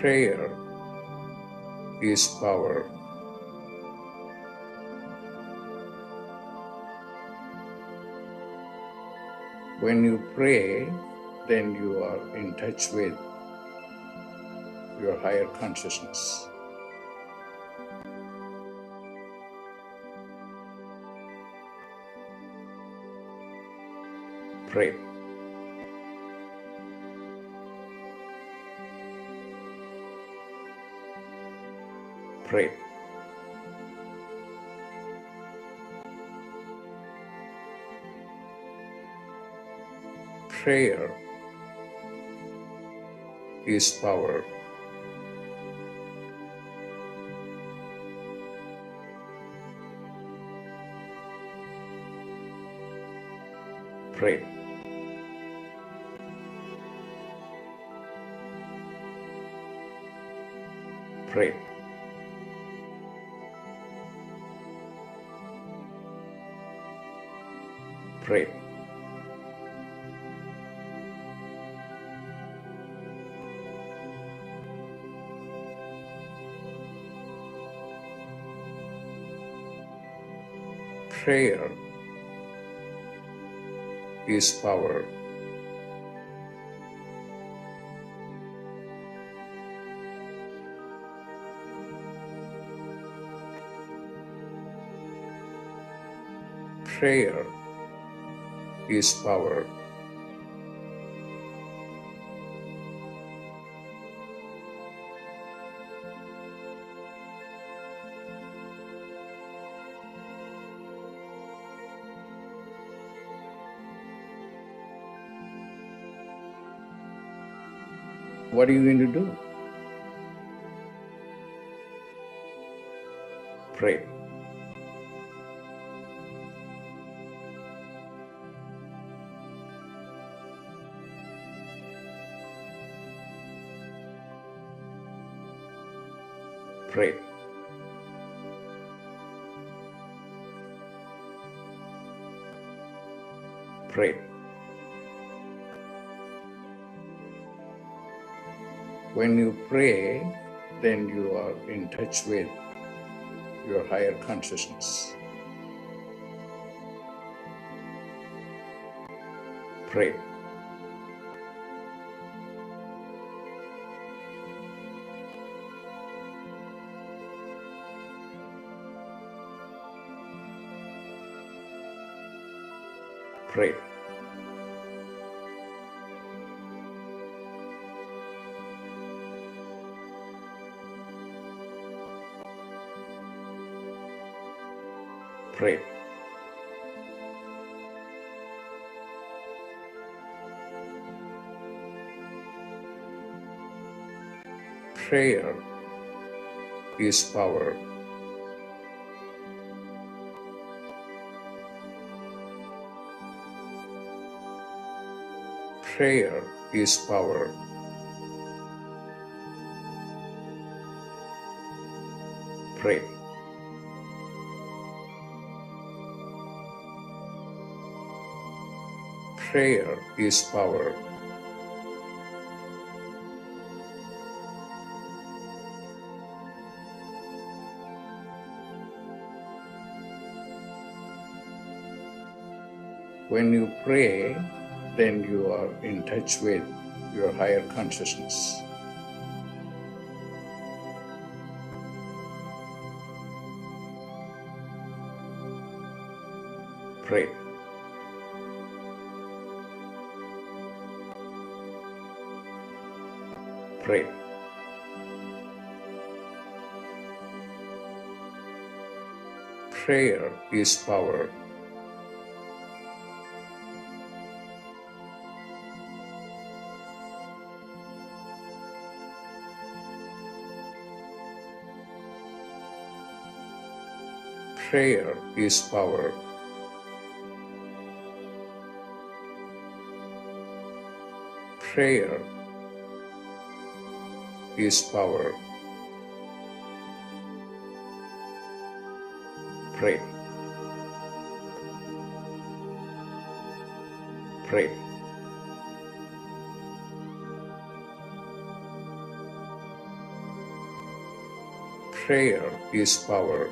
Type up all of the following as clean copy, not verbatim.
Prayer is power. When you pray, then you are in touch with your higher consciousness. Pray. Pray. Prayer is power. Pray. Pray. Pray. Prayer is power. Prayer is power. What are you going to do? Pray. Pray. Pray. When you pray, then you are in touch with your higher consciousness. Pray. Pray. Pray. Prayer is power. Prayer is power. Pray. Prayer is power. When you pray, then you are in touch with your higher consciousness. Pray. Pray. Prayer is power. Prayer is power. Prayer is power. Pray. Pray. Prayer is power.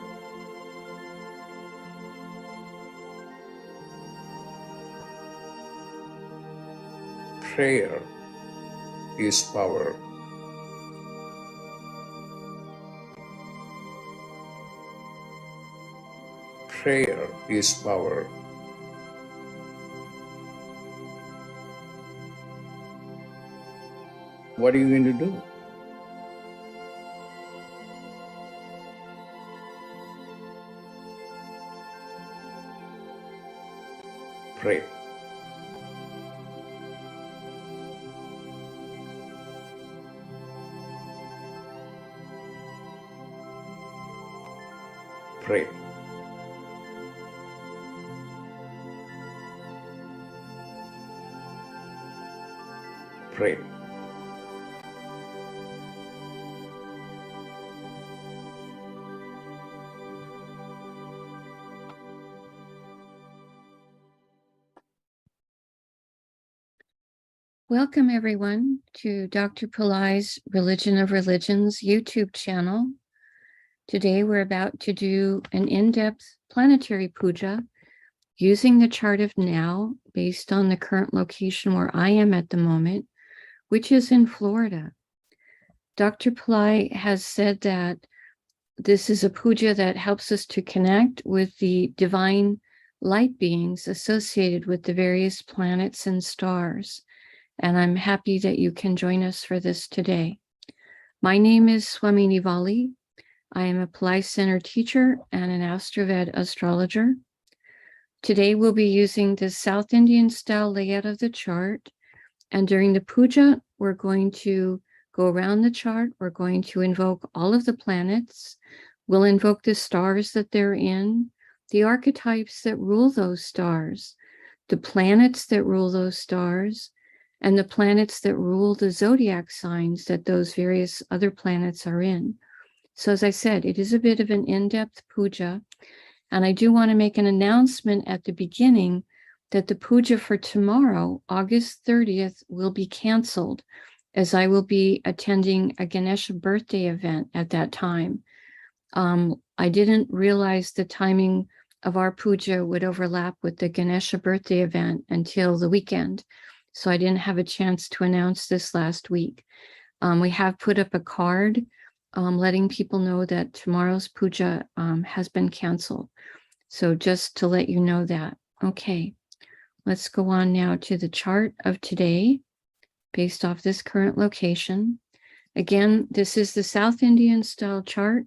Prayer is power. Prayer is power. What are you going to do? Pray. Pray. Pray. Welcome, everyone, to Dr. Pillai's Religion of Religions YouTube channel. Today, we're about to do an in-depth planetary puja using the chart of now based on the current location where I am at the moment, which is in Florida. Dr. Pillai has said that this is a puja that helps us to connect with the divine light beings associated with the various planets and stars. And I'm happy that you can join us for this today. My name is Swamini Valli. I am a Pillai Center teacher and an AstroVed astrologer. Today we'll be using the South Indian style layout of the chart. And during the puja, we're going to go around the chart. We're going to invoke all of the planets. We'll invoke the stars that they're in, the archetypes that rule those stars, the planets that rule those stars, and the planets that rule the zodiac signs that those various other planets are in. So as I said, it is a bit of an in-depth puja, and I do want to make an announcement at the beginning that the puja for tomorrow, August 30th, will be canceled, as I will be attending a Ganesha birthday event at that time. I didn't realize the timing of our puja would overlap with the Ganesha birthday event until the weekend. So I didn't have a chance to announce this last week. We have put up a card letting people know that tomorrow's puja has been canceled. So just to let you know that. Okay, let's go on now to the chart of today based off this current location. Again, this is the South Indian style chart.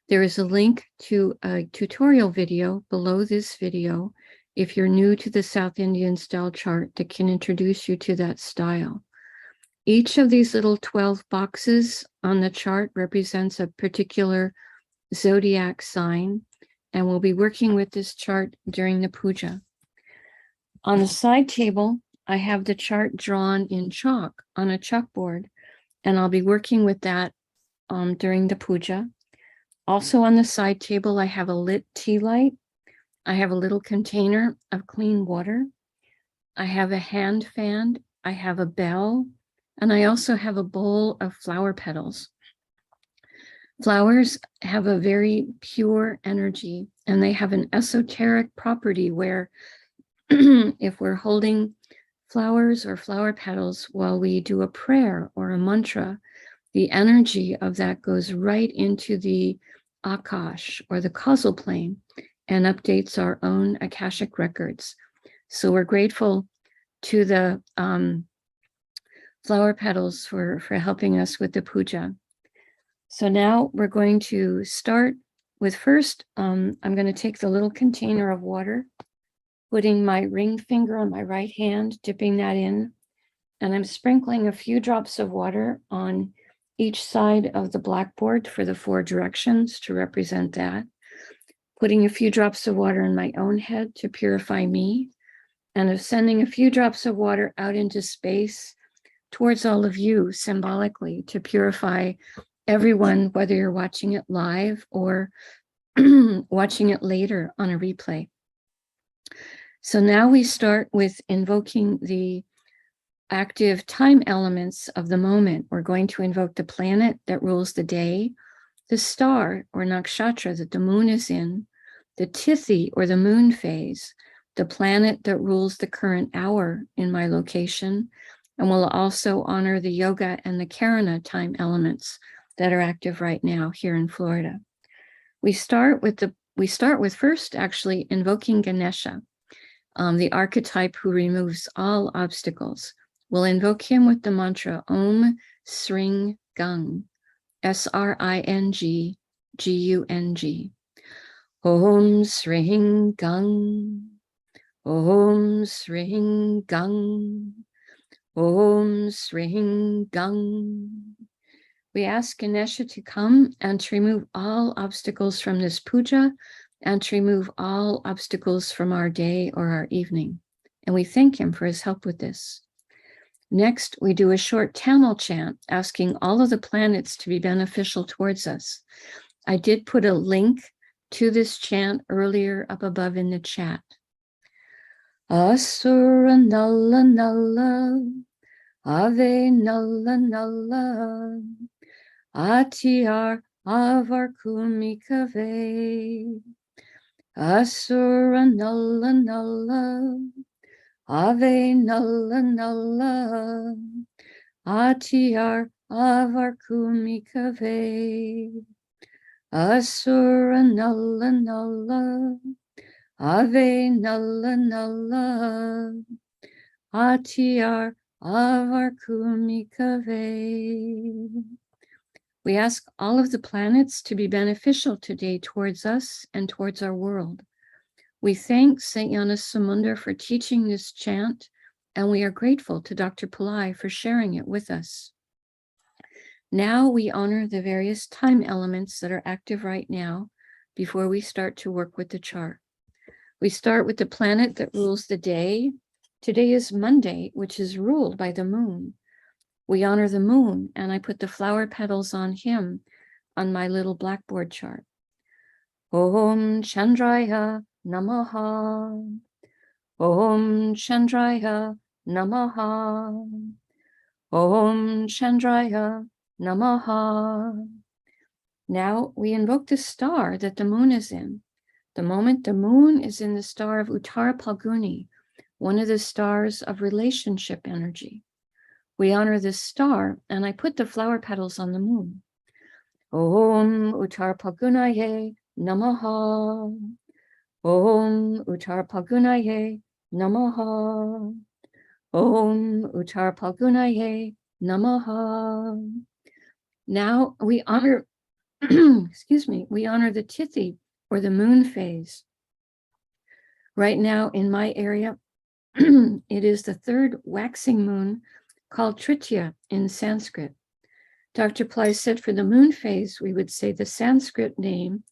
There is a link to a tutorial video below this video if you're new to the South Indian style chart that can introduce you to that style. Each of these little 12 boxes on the chart represents a particular zodiac sign, and we'll be working with this chart during the puja. On the side table, I have the chart drawn in chalk on a chalkboard, and I'll be working with that during the puja. Also on the side table, I have a lit tea light. I have a little container of clean water. I have a hand fan. I have a bell. And I also have a bowl of flower petals. Flowers have a very pure energy, and they have an esoteric property where if we're holding flowers or flower petals while we do a prayer or a mantra, the energy of that goes right into the Akash or the causal plane and updates our own Akashic records. So we're grateful to the flower petals for helping us with the puja. So now we're going to start with first, I'm going to take the little container of water, putting my ring finger on my right hand, dipping that in, and I'm sprinkling a few drops of water on each side of the blackboard for the 4 directions to represent that. Putting a few drops of water in my own head to purify me, and of sending a few drops of water out into space towards all of you symbolically to purify everyone, whether you're watching it live or watching it later on a replay. So now we start with invoking the active time elements of the moment. We're going to invoke the planet that rules the day, the star or nakshatra that the moon is in, the tithi or the moon phase, the planet that rules the current hour in my location, and will also honor the yoga and the karana time elements that are active right now here in Florida. We start with first actually invoking Ganesha, the archetype who removes all obstacles. We'll invoke him with the mantra Om Sring Gung, SRING GUNG. Om Sring Gung, Om Sring Gung, Om Sring Gung. We ask Ganesha to come and to remove all obstacles from this puja and to remove all obstacles from our day or our evening. And we thank him for his help with this. Next, we do a short Tamil chant asking all of the planets to be beneficial towards us. I did put a link to this chant earlier up above in the chat. Asura Nalla Nalla, Ave Nalla Nalla, Atiyar Avar Kumikave. Asura Nalla Nalla, Ave Nalla Nalla, Atiyar Avar Kumikave. Asura Nalla Nalla, Ave Nalla Nalla, Atiyar Avar Kumikave. We ask all of the planets to be beneficial today towards us and towards our world. We thank St. Yanis Samunda for teaching this chant, and we are grateful to Dr. Pillai for sharing it with us. Now we honor the various time elements that are active right now before we start to work with the chart. We start with the planet that rules the day. Today is Monday, which is ruled by the moon. We honor the moon, and I put the flower petals on him on my little blackboard chart. Om Chandraya Namaha. Om Chandraya Namaha. Om Chandraya Namaha. Now we invoke the star that the moon is in. The moment the moon is in the star of Uttara Phalguni, one of the stars of relationship energy. We honor this star, and I put the flower petals on the moon. Om Uttara Phalgunaye Namaha. Om Uttara Phalgunaye Namaha. Om Uttara Phalgunaye Namaha. Now we honor, we honor the tithi or the moon phase. Right now in my area, it is the third waxing moon called Tritiya in Sanskrit. Dr. Pillai said for the moon phase, we would say the Sanskrit name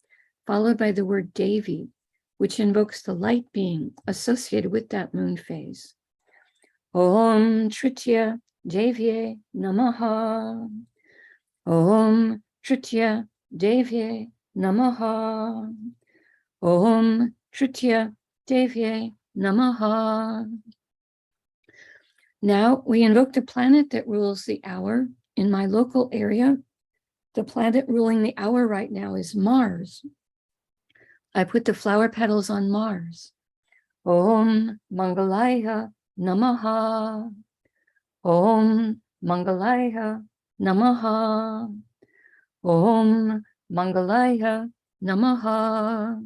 followed by the word Devi, which invokes the light being associated with that moon phase. Om Tritiya Devye Namaha. Om Tritiya Devye Namaha. Om Tritiya Devye Namaha. Now we invoke the planet that rules the hour. In my local area, the planet ruling the hour right now is Mars. I put the flower petals on Mars. Om Mangalaya Namaha. Om Mangalaya Namaha. Om Mangalaya Namaha.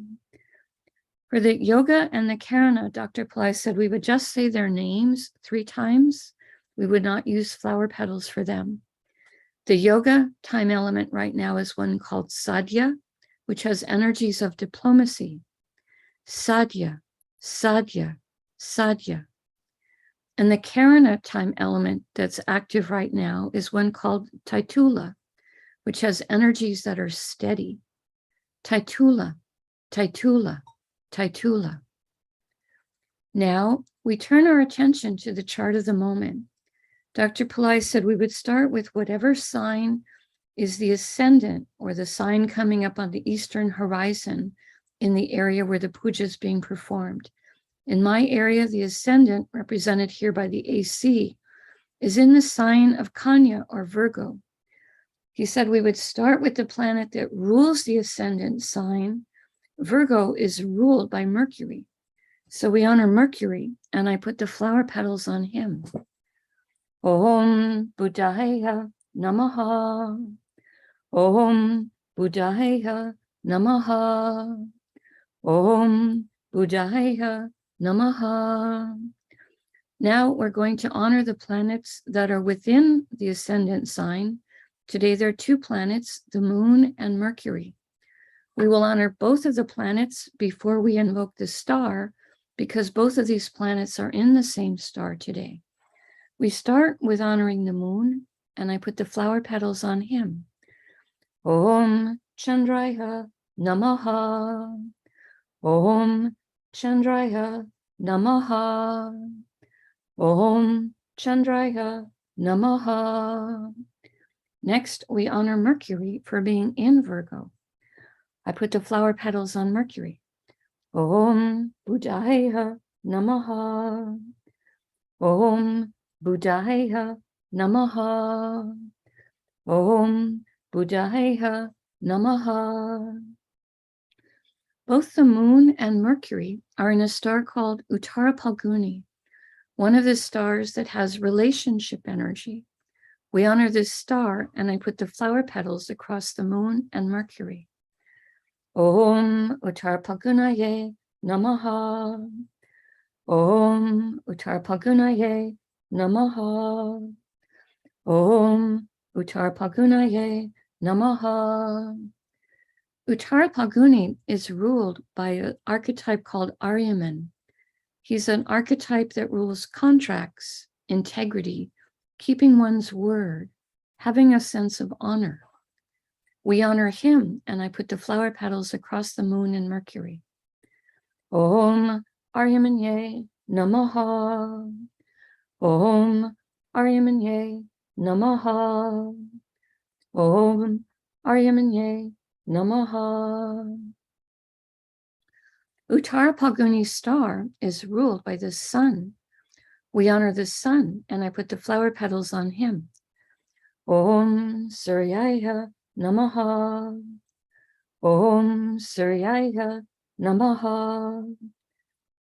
For the yoga and the karana, Dr. Pillai said we would just say their names 3 times. We would not use flower petals for them. The yoga time element right now is one called sadhya, which has energies of diplomacy. Sadhya, sadhya, sadhya. And the karana time element that's active right now is one called taitula, which has energies that are steady. Taitula, taitula, taitula. Now we turn our attention to the chart of the moment. Dr. Pillai said we would start with whatever sign is the ascendant or the sign coming up on the eastern horizon in the area where the puja is being performed. In my area, the ascendant, represented here by the AC, is in the sign of Kanya or Virgo. He said we would start with the planet that rules the ascendant sign. Virgo is ruled by Mercury. So we honor Mercury, and I put the flower petals on him. Om Buddhaya Namaha. Om Buddhaya Namaha. Om Buddhaya Namaha. Now we're going to honor the planets that are within the ascendant sign. Today there are two planets, the moon and Mercury. We will honor both of the planets before we invoke the star, because both of these planets are in the same star today. We start with honoring the moon, and I put the flower petals on him. Om Chandraya Namaha. Om Chandraya Namaha. Om Chandraya Namaha. Next, we honor Mercury for being in Virgo. I put the flower petals on Mercury. Om Buddhaya Namaha. Om Buddhaya Namaha. Om Buddhaya Namaha. Both the moon and Mercury are in a star called Uttara Phalguni, one of the stars that has relationship energy. We honor this star, and I put the flower petals across the moon and Mercury. Om Uttara Phalgunaye Namaha. Om Uttara Phalgunaye Namaha. Om Uttara Phalgunaye Namaha. Uttara Phalguni is ruled by an archetype called Aryaman. He's an archetype that rules contracts, integrity, keeping one's word, having a sense of honor. We honor him, and I put the flower petals across the moon and Mercury. Om Aryamanye Namaha. Om Aryamanye Namaha. Om Aryamanye Namaha. Uttara Phalguni star is ruled by the sun. We honor the sun, and I put the flower petals on him. Om Suryaya Namaha. Om Suryaya Namaha.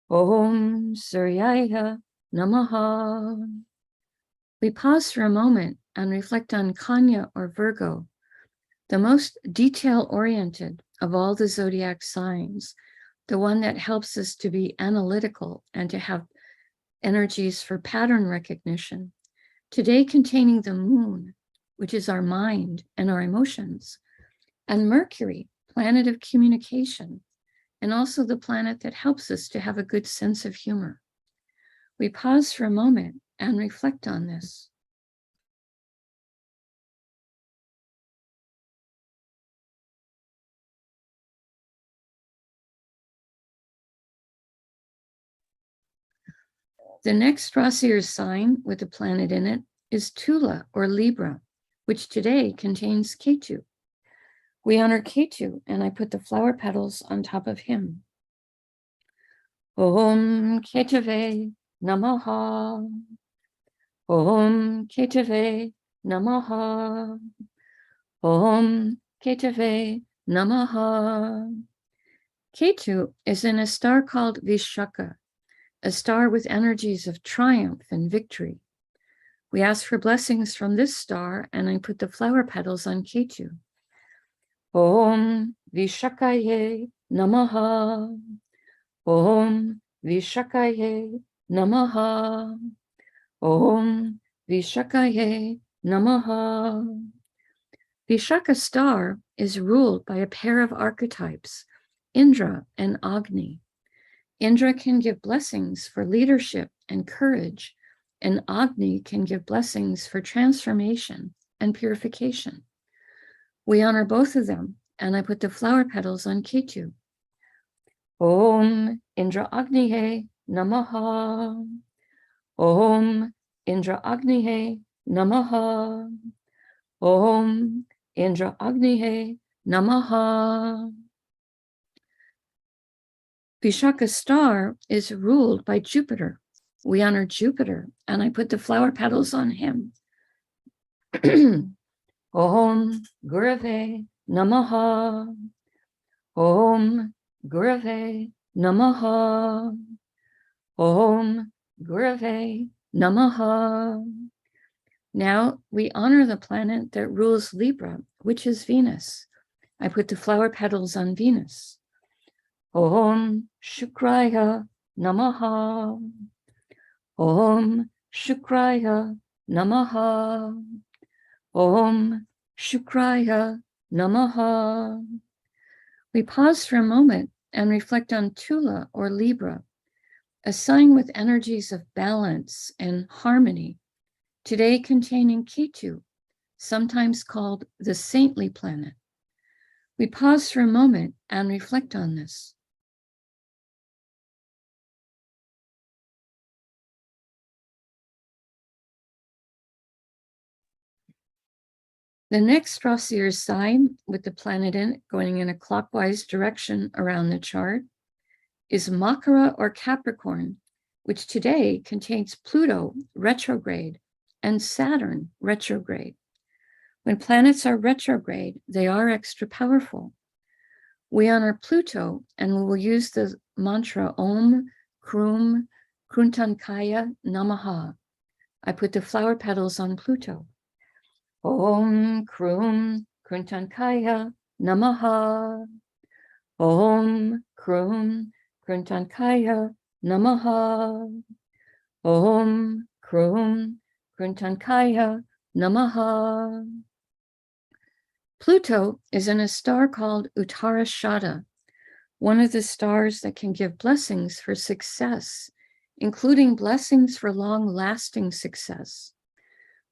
Om Suryaya Namaha. We pause for a moment and reflect on Kanya or Virgo, the most detail-oriented of all the zodiac signs, the one that helps us to be analytical and to have energies for pattern recognition. Today containing the moon, which is our mind and our emotions, and Mercury, planet of communication, and also the planet that helps us to have a good sense of humor. We pause for a moment and reflect on this. The next Rasi or sign with a planet in it is Tula or Libra, which today contains Ketu. We honor Ketu, and I put the flower petals on top of him. Om Ketave Namaha. Om Ketave Namaha. Om Ketave Namaha. Ketu is in a star called Vishaka, a star with energies of triumph and victory. We ask for blessings from this star, and I put the flower petals on Ketu. Om Vishakaye Namaha. Om Vishakaye Namaha. Om Vishakaye Namaha. Vishaka star is ruled by a pair of archetypes, Indra and Agni. Indra can give blessings for leadership and courage, and Agni can give blessings for transformation and purification. We honor both of them, and I put the flower petals on Ketu. Om Indra Agnihe Namaha. Om Indra Agnihe Namaha. Om Indra Agnihe Namaha. Vishaka star is ruled by Jupiter. We honor Jupiter, and I put the flower petals on him. Om Gurave Namaha. Om Gurave Namaha. Om Gurave Namaha. Now we honor the planet that rules Libra, which is Venus. I put the flower petals on Venus. Om Shukraya Namaha. Om Shukraya Namaha. Om Shukraya Namaha. We pause for a moment and reflect on Tula or Libra, a sign with energies of balance and harmony, today containing Ketu, sometimes called the saintly planet. We pause for a moment and reflect on this. The next Strasser sign with the planet in it going in a clockwise direction around the chart is Makara or Capricorn, which today contains Pluto retrograde and Saturn retrograde. When planets are retrograde, they are extra powerful. We honor Pluto and we will use the mantra Om Krum Kruntankaya Namaha. I put the flower petals on Pluto. Om Krum Kruntankaya Namaha. Om Krum Kruntankaya Namaha. Om Krum Kruntankaya Namaha. Pluto is in a star called Uttarashada, one of the stars that can give blessings for success, including blessings for long-lasting success.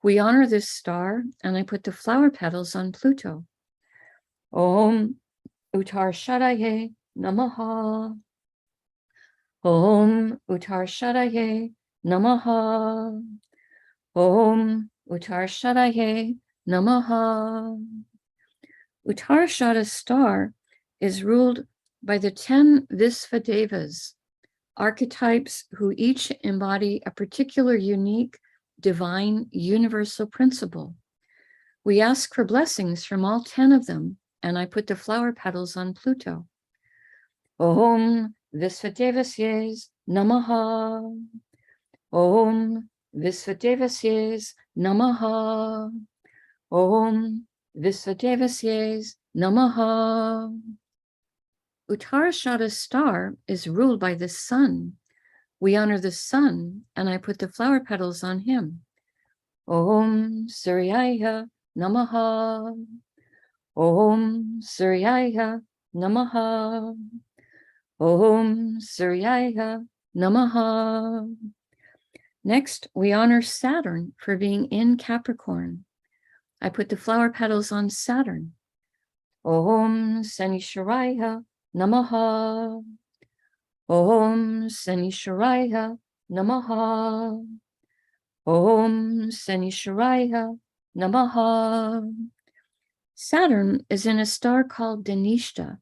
We honor this star, and I put the flower petals on Pluto. Om Uttarashadaye Namaha. Om Uttarashadaye Namaha. Om Uttarashadaye Namaha. Uttarashada star is ruled by the 10 Visvadevas, archetypes who each embody a particular unique, divine, universal principle. We ask for blessings from all 10 of them, and I put the flower petals on Pluto. Om Visvadevasye Namaha. Om Visvadevasye Namaha. Om Visvadevasye Namaha. Uttarashada star is ruled by the sun. We honor the sun, and I put the flower petals on him. Om Suryaya Namaha. Om Suryaya Namaha. Om Suryaya Namaha. Next, we honor Saturn for being in Capricorn. I put the flower petals on Saturn. Om Sanisharaya Namaha. Om Sanisharaya Namaha. Om Sanisharaya Namaha. Saturn is in a star called Dhanishta,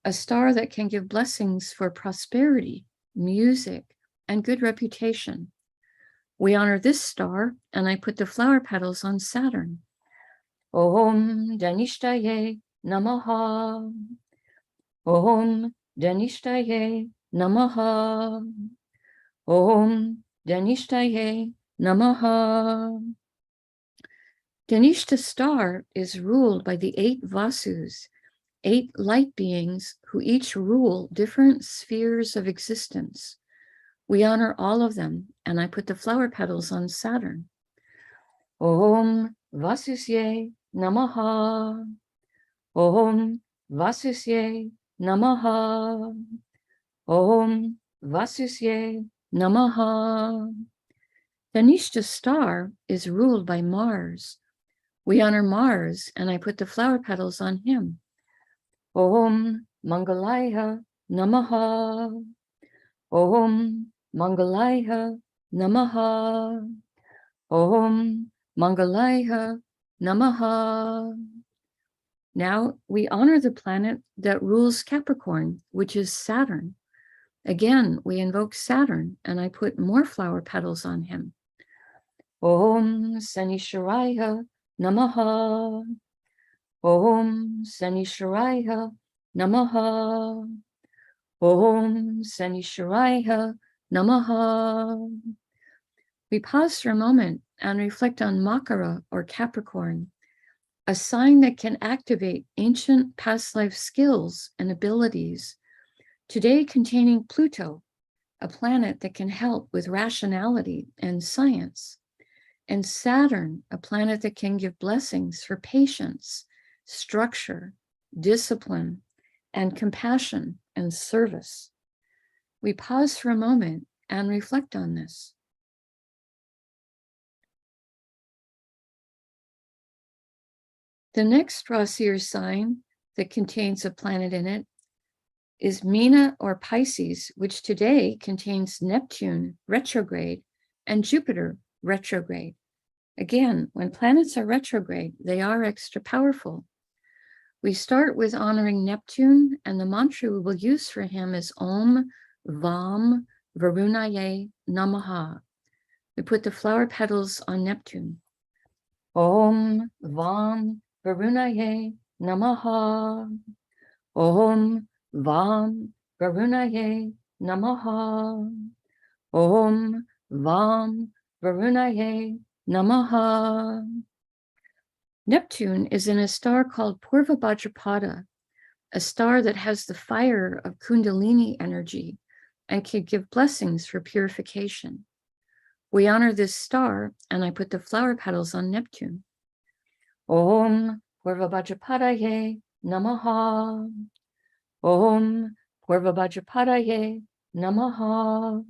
a star that can give blessings for prosperity, music, and good reputation. We honor this star, and I put the flower petals on Saturn. Om Dhanishtaye Namaha. Om Dhanishtaye Namaha. Om Dhanishtaye Namaha. Dhanishta star is ruled by the 8 Vasus, 8 light beings who each rule different spheres of existence. We honor all of them, and I put the flower petals on Saturn. Om Vasusye Namaha. Om Vasusye Namaha. Om Vasusye Namaha. Dhanishta star is ruled by Mars. We honor Mars, and I put the flower petals on him. Om Mangalaya Namaha. Om Mangalaya Namaha. Om Mangalaya Namaha. Now we honor the planet that rules Capricorn, which is Saturn. Again, we invoke Saturn, and I put more flower petals on him. Om Sanisharaya Namaha. Om Sanishwaraya Namaha. Om Sanishwaraya Namaha. We pause for a moment and reflect on Makara or Capricorn, a sign that can activate ancient past life skills and abilities, today containing Pluto, a planet that can help with rationality and science, and Saturn, a planet that can give blessings for patience, structure, discipline, and compassion and service. We pause for a moment and reflect on this. The next Rasi sign that contains a planet in it is Mina or Pisces, which today contains Neptune retrograde and Jupiter retrograde. Again, when planets are retrograde, they are extra powerful. We start with honoring Neptune, and the mantra we will use for him is Om Vam Varunaye Namaha. We put the flower petals on Neptune. Om Vam Varunaye Namaha. Om Vam Varunaye Namaha. Om Vam Varunaye Namaha. Neptune is in a star called Purva Bhadrapada, a star that has the fire of Kundalini energy and can give blessings for purification. We honor this star, and I put the flower petals on Neptune. Om Purva Bhadrapadaye Namaha. Om Purva Bhadrapadaye Namaha.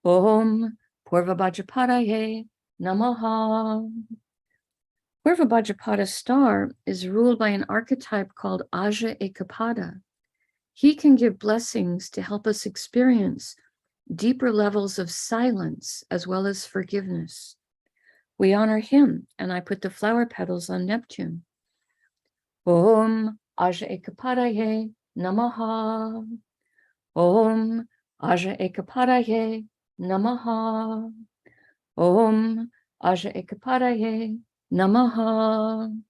Om Purva Bhadrapadaye Namaha. Purva Bhadrapada star is ruled by an archetype called Aja Ekapada. He can give blessings to help us experience deeper levels of silence as well as forgiveness. We honor him, and I put the flower petals on Neptune. Om Aja Ekapadaye Namaha. Om Aja Ekapadaye Namaha. Om Aja Ekapadaye Namaha.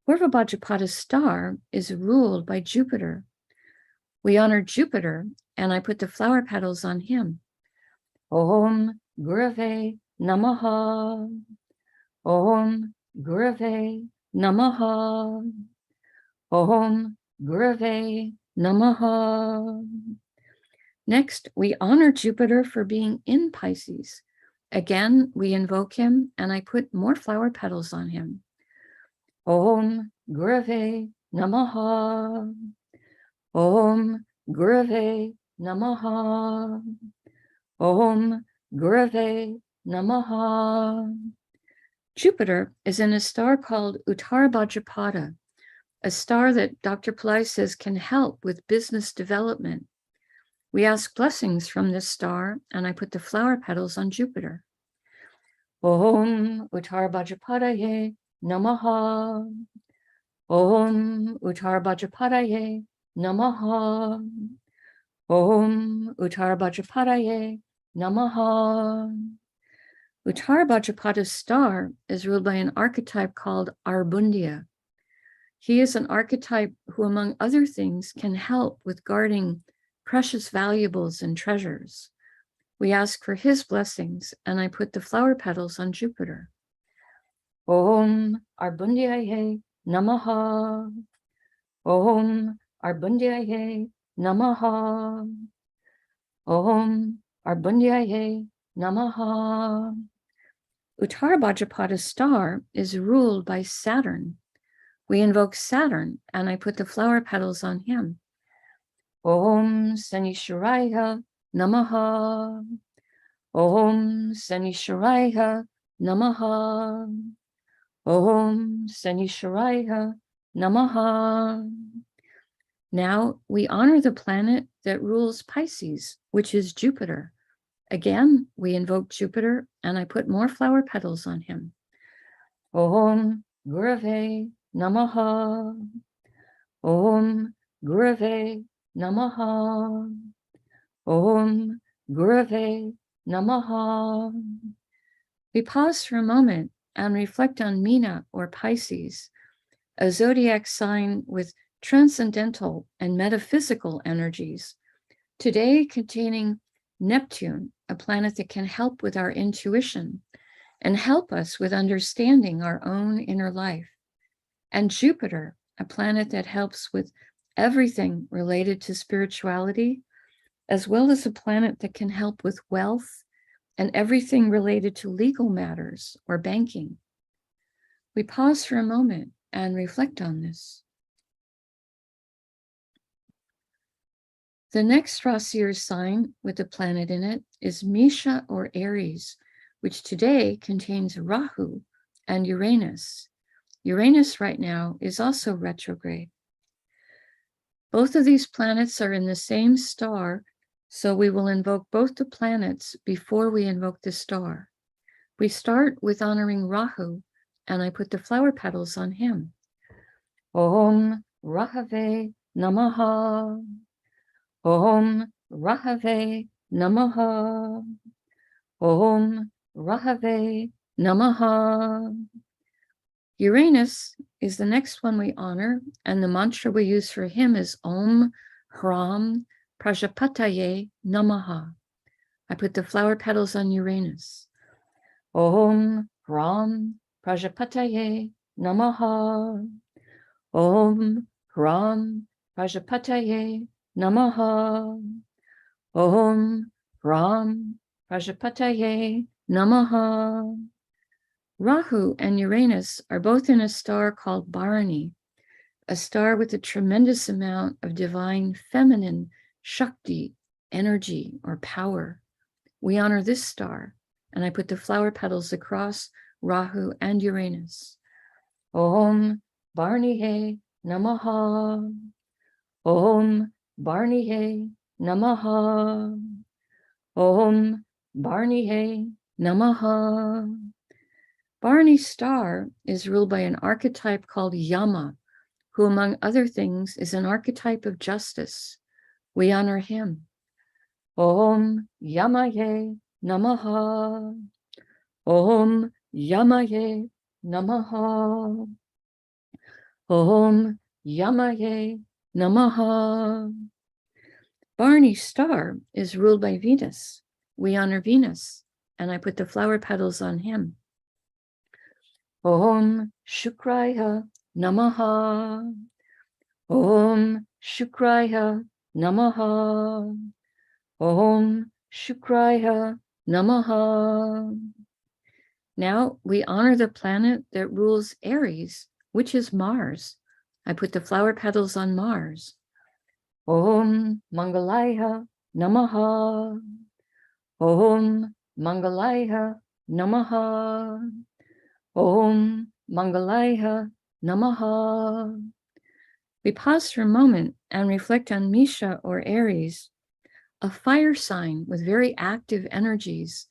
Purva Bhadrapada star is ruled by Jupiter. We honor Jupiter, and I put the flower petals on him. Om Gurave Namaha. Om Gurave Namaha. Om Gurave Namaha. Next, we honor Jupiter for being in Pisces. Again, we invoke him, and I put more flower petals on him. Om Gurave Namaha. Om Gurave Namaha. Om Gurave Namaha. Jupiter is in a star called Uttara Bhadrapada, a star that Dr. Pillai says can help with business development. We ask blessings from this star, and I put the flower petals on Jupiter. Om Uttara Bhadrapadaye Namaha. Om Uttara Bhadrapadaye Namaha. Om Uttara Bhadrapadaye Namaha. Uttara Bhadrapada star is ruled by an archetype called Arbundia. He is an archetype who, among other things, can help with guarding precious valuables and treasures. We ask for his blessings, and I put the flower petals on Jupiter. Om Arbundiaye Namaha. Om Arbundiaye Namaha. Om Arbundiaye Namaha. Uttara Bhadrapada star is ruled by Saturn. We invoke Saturn, and I put the flower petals on him. Om Sanishwaraya Namaha. Om Sanishwaraya Namaha. Om Sanishwaraya Namaha. Now we honor the planet that rules Pisces, which is Jupiter. Again, we invoke Jupiter, and I put more flower petals on him. Om Gurave Namaha. Om Gurave Namaha. Om Gurave Namaha. We pause for a moment and reflect on Mina or Pisces, a zodiac sign with transcendental and metaphysical energies, today containing Neptune, a planet that can help with our intuition and help us with understanding our own inner life, and Jupiter, a planet that helps with everything related to spirituality, as well as a planet that can help with wealth and everything related to legal matters or banking. We pause for a moment and reflect on this. The next Rasi or sign with a planet in it is Misha or Aries, which today contains Rahu and Uranus. Uranus right now is also retrograde. Both of these planets are in the same star, so we will invoke both the planets before we invoke the star. We start with honoring Rahu, and I put the flower petals on him. Om Rahave Namaha. Om Rahave Namaha. Om Rahave Namaha. Uranus is the next one we honor, and the mantra we use for him is Om Hram Prajapataye Namaha. I put the flower petals on Uranus. Om Hram Prajapataye Namaha. Om Hram Prajapataye Namaha. Om Hram Prajapataye Namaha. Rahu and Uranus are both in a star called Bharani, a star with a tremendous amount of divine feminine Shakti, energy, or power. We honor this star, and I put the flower petals across Rahu and Uranus. Om Bharanihe Namaha. Om Bharanihe Namaha. Om Bharanihe Namaha. Bharani's star is ruled by an archetype called Yama, who, among other things, is an archetype of justice. We honor him. Om Yamaye Namaha. Om Yamaye Namaha. Om Yamaye Namaha. Bharani's star is ruled by Venus. We honor Venus, and I put the flower petals on him. Om Shukraya Namaha. Om Shukraya Namaha. Om Shukraya Namaha. Now we honor the planet that rules Aries, which is Mars. I put the flower petals on Mars. Om Mangalaya Namaha. Om Mangalaya Namaha. Om Mangalaya Namaha. We pause for a moment and reflect on Misha or Aries, a fire sign with very active energies,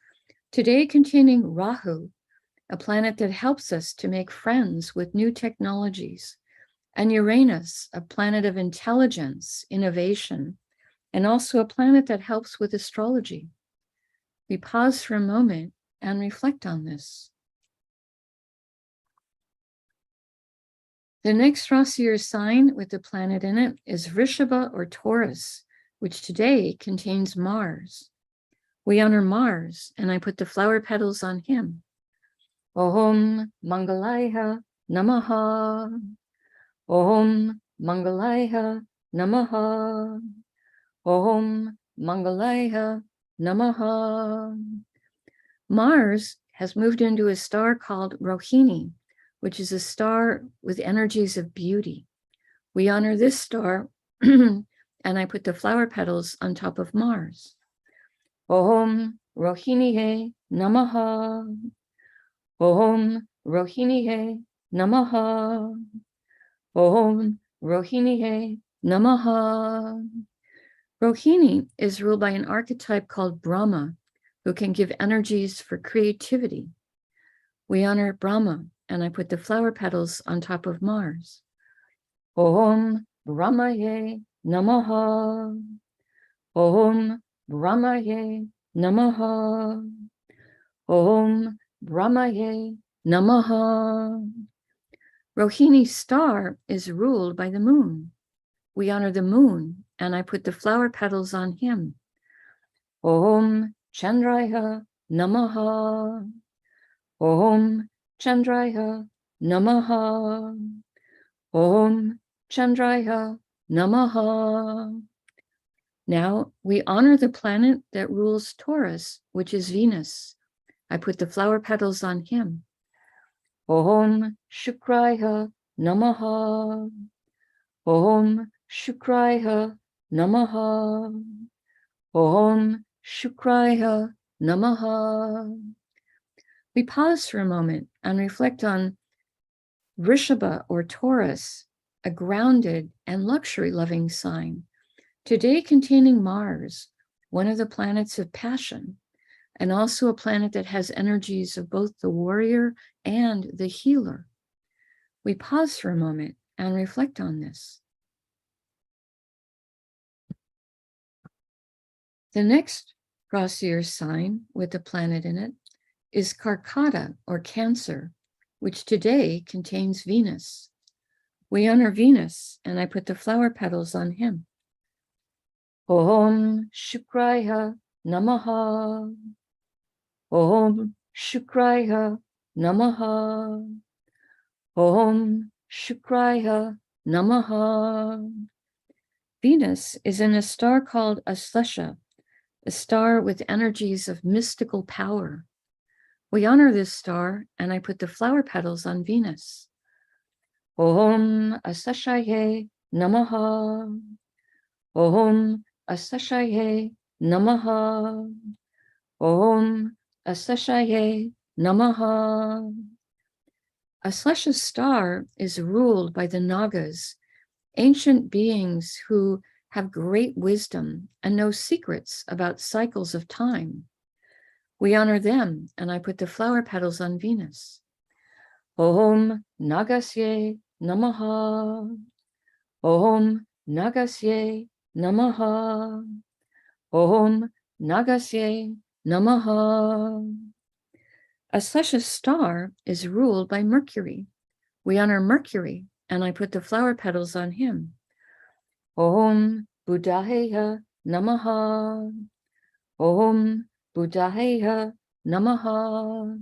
today containing Rahu, a planet that helps us to make friends with new technologies, and Uranus, a planet of intelligence, innovation, and also a planet that helps with astrology. We pause for a moment and reflect on this. The next Rasi or sign with the planet in it is Vrishabha or Taurus, which today contains Mars. We honor Mars, and I put the flower petals on him. Om Mangalaya Namaha. Om Mangalaya Namaha. Om Mangalaya Namaha. Mars has moved into a star called Rohini, which is a star with energies of beauty. We honor this star, and I put the flower petals on top of Mars. Om Rohinihe Namaha. Om Rohinihe Namaha. Om Rohinihe Namaha. Rohini is ruled by an archetype called Brahma, who can give energies for creativity. We honor Brahma, and I put the flower petals on top of Mars. Om Brahmaye Namaha. Om Brahmaye Namaha. Om Brahmaye Namaha. Rohini's star is ruled by the moon. We honor the moon, and I put the flower petals on him. Om Chandraya Namaha. Om Chandraya Namaha. Om Chandraya Namaha. Now we honor the planet that rules Taurus, which is Venus. I put the flower petals on him. Om Shukraya Namaha. Om Shukraya Namaha. Om Shukraya Namaha. We pause for a moment and reflect on Vrishabha or Taurus, a grounded and luxury-loving sign, today containing Mars, one of the planets of passion, and also a planet that has energies of both the warrior and the healer. We pause for a moment and reflect on this. The next rasi or sign with the planet in it is Karkata or Cancer, which today contains Venus. We honor Venus, and I put the flower petals on him. Om Shukraya Namaha. Om Shukraya Namaha. Om Shukraya Namaha. Venus is in a star called Aslesha, a star with energies of mystical power. We honor this star, and I put the flower petals on Venus. Om Asleshaye Namaha. Om Asleshaye Namaha. Om Asleshaye Namaha. Aslesha's star is ruled by the Nagas, ancient beings who have great wisdom and know secrets about cycles of time. We honor them, and I put the flower petals on Venus. Om Nagasye Namaha. Om Nagasye Namaha. Om Nagasye Namaha. Aslesha's star is ruled by Mercury. We honor Mercury, and I put the flower petals on him. Om Buddhaya Namaha. Om Buddhaya Namaha.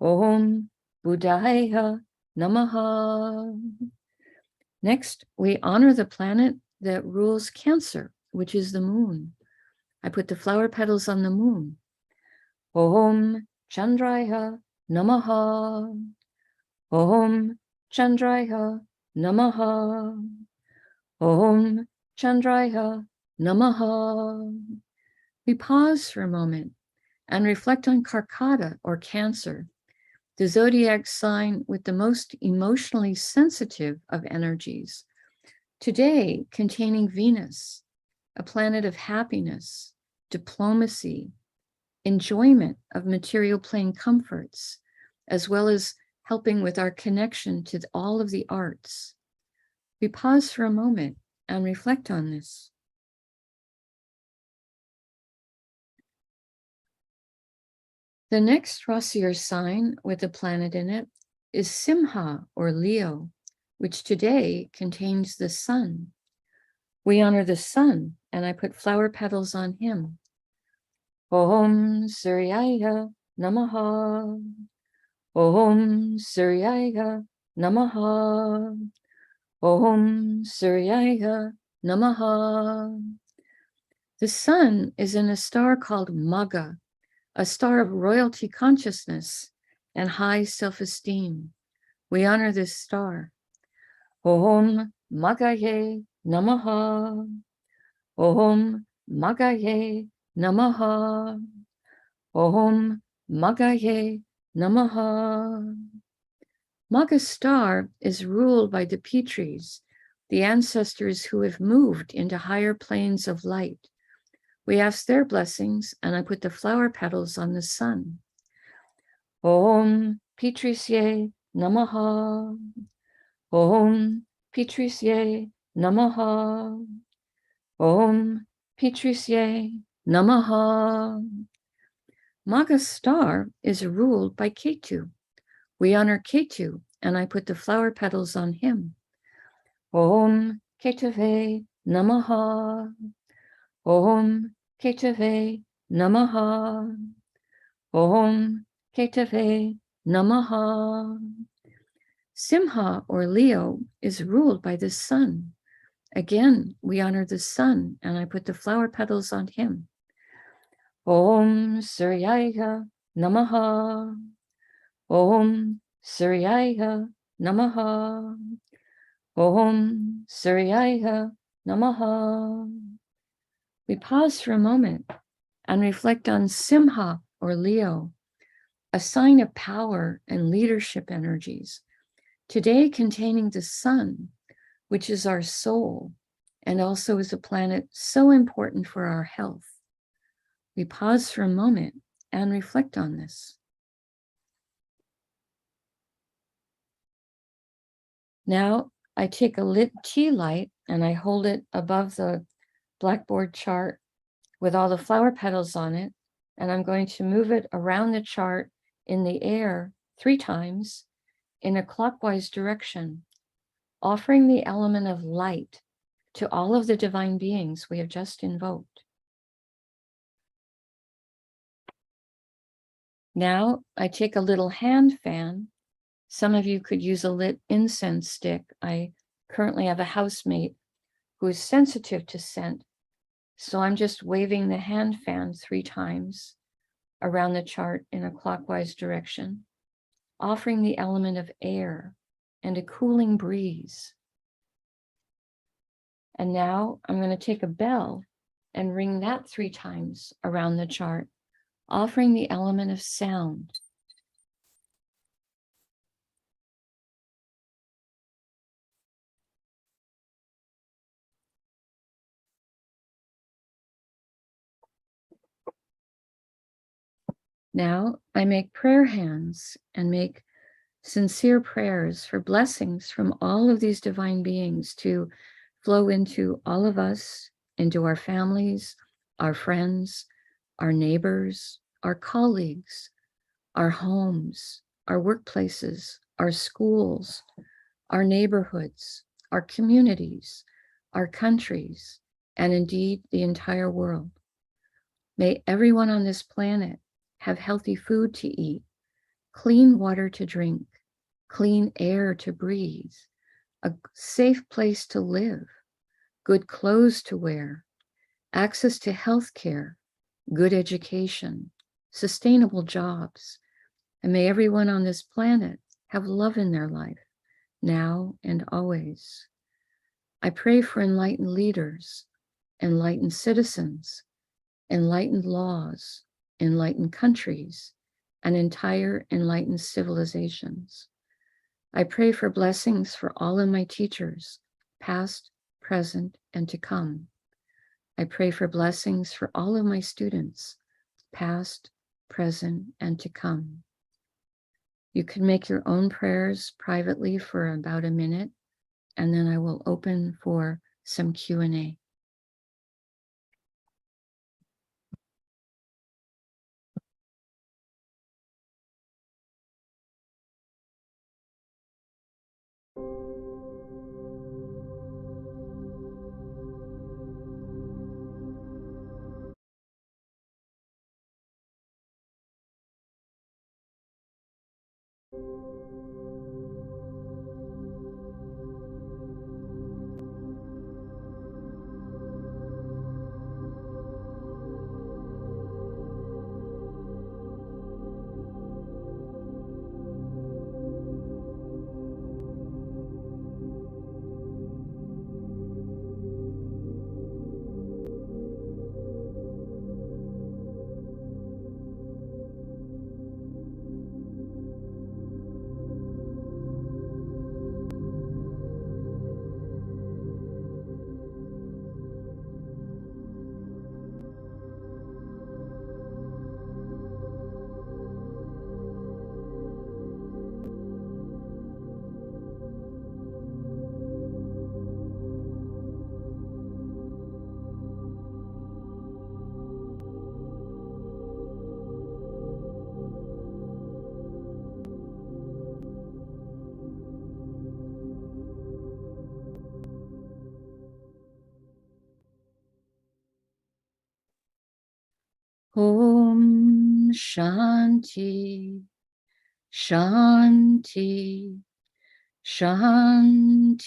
Om Buddhaya Namaha. Next, we honor the planet that rules Cancer, which is the moon. I put the flower petals on the moon. Om Chandraya Namaha. Om Chandraya Namaha. Om Chandraya Namaha. We pause for a moment and reflect on Karkata or Cancer, the zodiac sign with the most emotionally sensitive of energies, today containing Venus, a planet of happiness, diplomacy, enjoyment of material plane comforts, as well as helping with our connection to all of the arts. We pause for a moment and reflect on this. The next rasi or sign with a planet in it is Simha or Leo, which today contains the sun. We honor the sun, and I put flower petals on him. Om Suryaya Namaha. Om Suryaya Namaha. Om Suryaya Namaha. The sun is in a star called Magha, a star of royalty consciousness and high self-esteem. We honor this star. Om Maghaye Namaha. Om Maghaye Namaha. Om Maghaye Namaha. Magha's star is ruled by the Pitris, the ancestors who have moved into higher planes of light. We ask their blessings, and I put the flower petals on the sun. Om Pitrisye Namaha. Om Pitrisye Namaha. Om Pitrisye Namaha. Magha's star is ruled by Ketu. We honor Ketu, and I put the flower petals on him. Om Ketave Namaha. Om Ketave Namaha. Om Ketave Namaha. Simha, or Leo, is ruled by the sun. Again, we honor the sun, and I put the flower petals on him. Om Suryaya Namaha. Om Suryaya Namaha. Om Suryaya Namaha. We pause for a moment and reflect on Simha, or Leo, a sign of power and leadership energies, today containing the sun, which is our soul, and also is a planet so important for our health. We pause for a moment and reflect on this. Now I take a lit tea light and I hold it above the blackboard chart with all the flower petals on it, and I'm going to move it around the chart in the air 3 times in a clockwise direction, offering the element of light to all of the divine beings we have just invoked. Now I take a little hand fan. Some of you could use a lit incense stick. I currently have a housemate who is sensitive to scent, so I'm just waving the hand fan 3 times around the chart in a clockwise direction, offering the element of air and a cooling breeze. And now I'm going to take a bell and ring that 3 times around the chart, offering the element of sound. Now I make prayer hands and make sincere prayers for blessings from all of these divine beings to flow into all of us, into our families, our friends, our neighbors, our colleagues, our homes, our workplaces, our schools, our neighborhoods, our communities, our countries, and indeed the entire world. May everyone on this planet have healthy food to eat, clean water to drink, clean air to breathe, a safe place to live, good clothes to wear, access to health care, good education, sustainable jobs, and may everyone on this planet have love in their life, now and always. I pray for enlightened leaders, enlightened citizens, enlightened laws, enlightened countries, and entire enlightened civilizations. I pray for blessings for all of my teachers, past, present, and to come. I pray for blessings for all of my students, past, present, and to come. You can make your own prayers privately for about a minute, and then I will open for some Q&A. Om Shanti, Shanti, Shanti.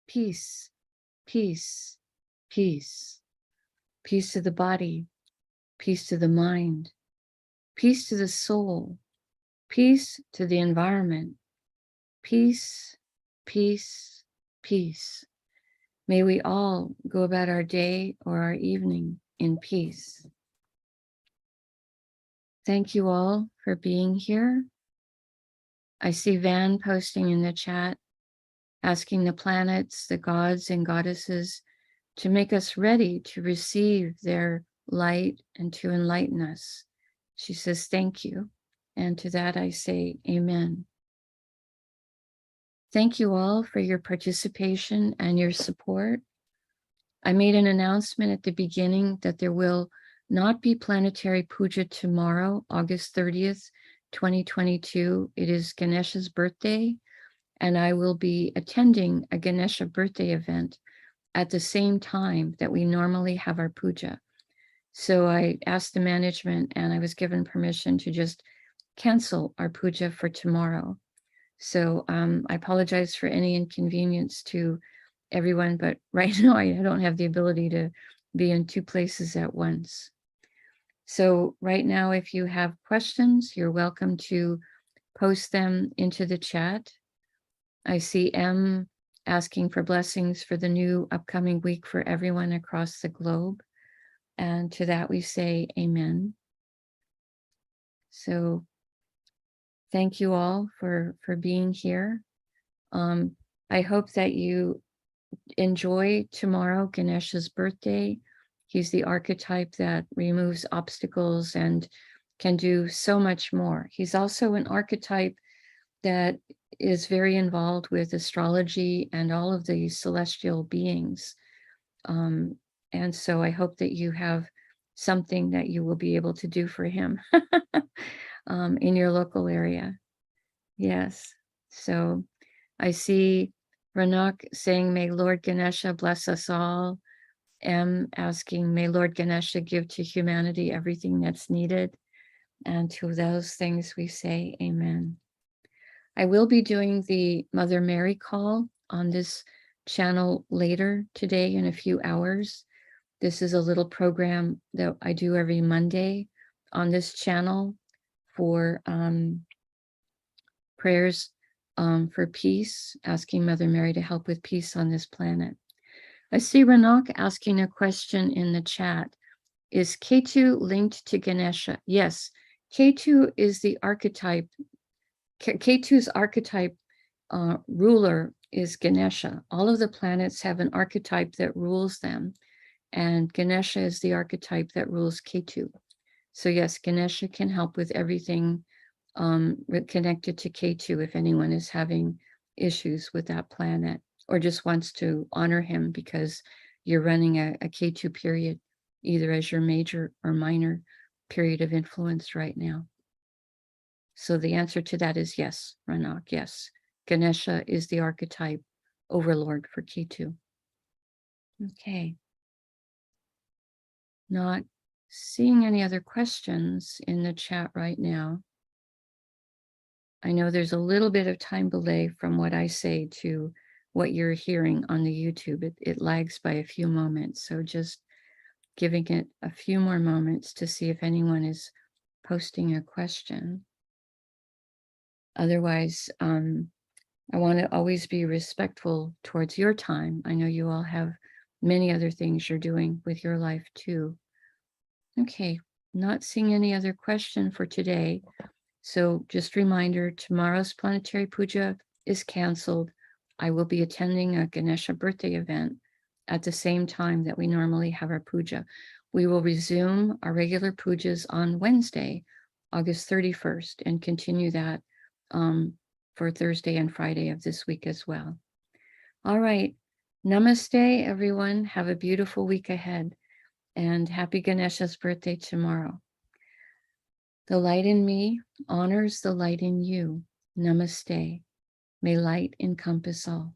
Peace, peace, peace. Peace to the body, peace to the mind, peace to the soul, peace to the environment. Peace, peace, peace. May we all go about our day or our evening in peace. Thank you all for being here. I see Van posting in the chat, asking the planets, the gods and goddesses to make us ready to receive their light and to enlighten us. She says, thank you. And to that I say, amen. Thank you all for your participation and your support. I made an announcement at the beginning that there will not be Planetary Pooja tomorrow, August 30th, 2022. It is Ganesha's birthday, and I will be attending a Ganesha birthday event at the same time that we normally have our puja. So I asked the management and I was given permission to just cancel our puja for tomorrow. So I apologize for any inconvenience to everyone, but right now I don't have the ability to be in two places at once. So right now, if you have questions, you're welcome to post them into the chat. I see M asking for blessings for the new upcoming week for everyone across the globe. And to that we say amen. So thank you all for being here. I hope that you enjoy tomorrow, Ganesha's birthday. He's the archetype that removes obstacles and can do so much more. He's also an archetype that is very involved with astrology and all of the celestial beings. And so I hope that you have something that you will be able to do for him in your local area. Yes. So I see Ranak saying, may Lord Ganesha bless us all. M asking, may Lord Ganesha give to humanity everything that's needed. And to those things we say amen. I will be doing the Mother Mary call on this channel later today in a few hours. This is a little program that I do every Monday on this channel for prayers for peace, asking Mother Mary to help with peace on this planet. I see Ranak asking a question in the chat. Is Ketu linked to Ganesha? Yes, Ketu is the archetype. Ketu's archetype ruler is Ganesha. All of the planets have an archetype that rules them. And Ganesha is the archetype that rules Ketu. So yes, Ganesha can help with everything connected to Ketu if anyone is having issues with that planet or just wants to honor him because you're running a Ketu period, either as your major or minor period of influence right now. So the answer to that is yes, Ranak, yes. Ganesha is the archetype overlord for Ketu. Okay. Not seeing any other questions in the chat right now. I know there's a little bit of time delay from what I say to what you're hearing on the YouTube. It lags by a few moments. So just giving it a few more moments to see if anyone is posting a question. Otherwise, I want to always be respectful towards your time. I know you all have many other things you're doing with your life too. Okay, not seeing any other question for today. So just reminder, tomorrow's Planetary Pooja is canceled. I will be attending a Ganesha birthday event at the same time that we normally have our puja. We will resume our regular pujas on Wednesday, August 31st, and continue that for Thursday and Friday of this week as well. All right. Namaste, everyone. Have a beautiful week ahead. And happy Ganesha's birthday tomorrow. The light in me honors the light in you. Namaste. May light encompass all.